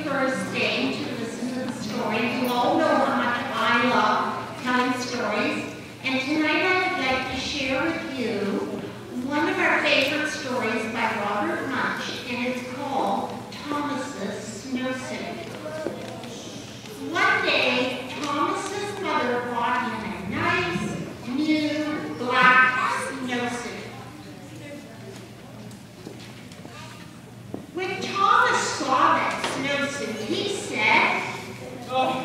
for staying to listen to the story. You all know how much I love telling stories. And tonight I'd like to share with you one of our favorite stories by Robert Munsch, and it's called Thomas's Snowsuit. One day, Thomas's mother brought him a nice, new, black snowsuit. When Thomas saw that snowsuit, he said, "Oh,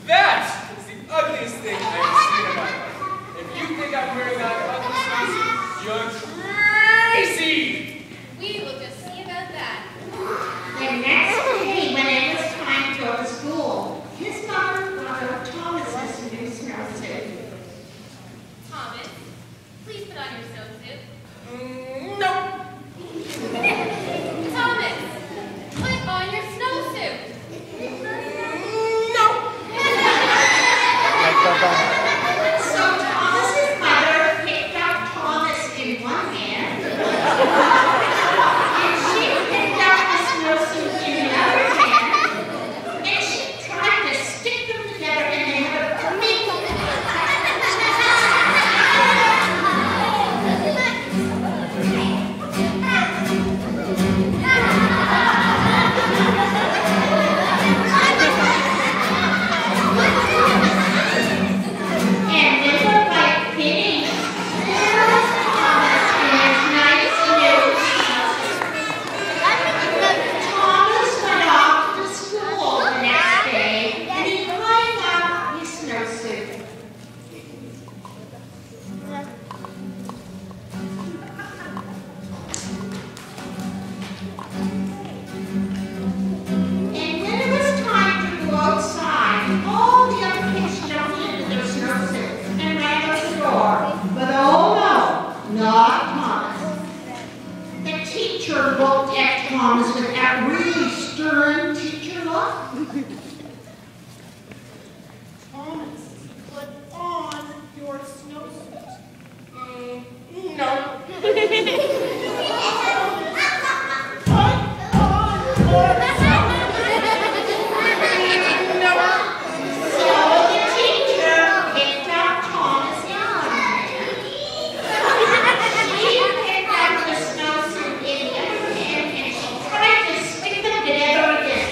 that is the ugliest thing I've seen in my life. If you think I'm wearing that ugly snowsuit, you're crazy!" We will just see about that. The next day, when it was time to go to school, his mother brought out Thomas's new snowsuit. Thomas, please put on your snowsuit. No. Thomas, put on your snowsuit. So Thomas's mother picked up Thomas in one hand, and she picked up the snowsuit in the other hand, and she tried to stick them together, and they had a complete. Looked at Thomas with that really stern teacher look. Thomas, put on your snowsuit. No. Put on your So the teacher picked up Thomas in one hand. She picked up the snowsuit in the other hand, and she tried to stick them together again.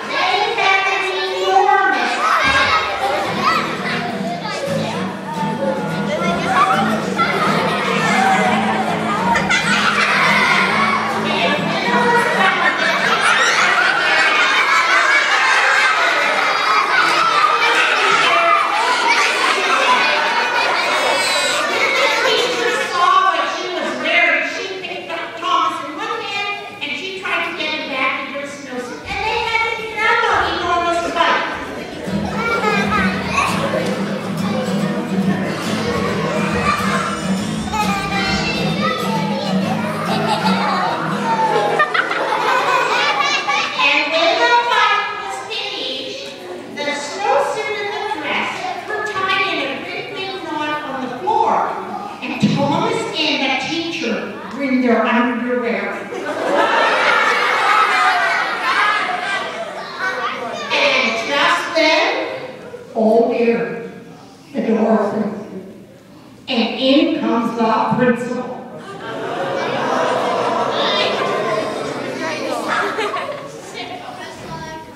They had an enormous in their underwear. And just then, oh dear, the door opens, and in comes the principal.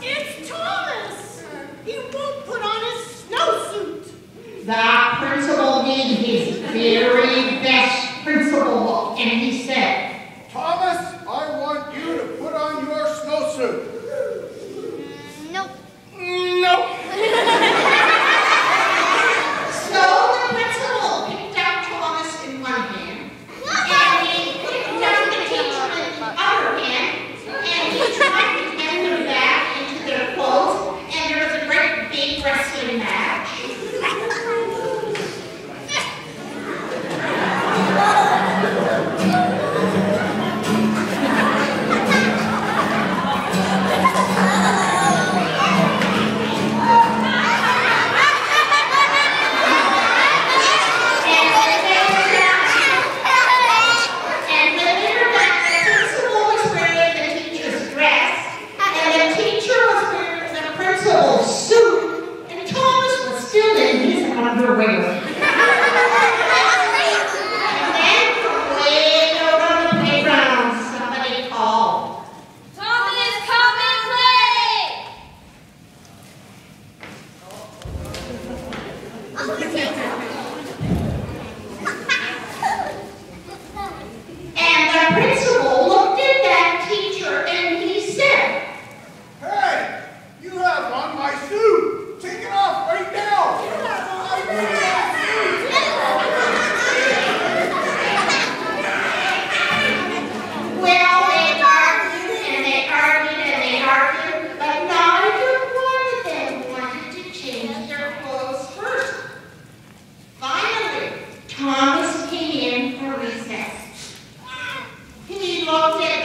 It's Thomas! He won't put on his snowsuit! The principal did his very best principal look, and he said, Thomas! all day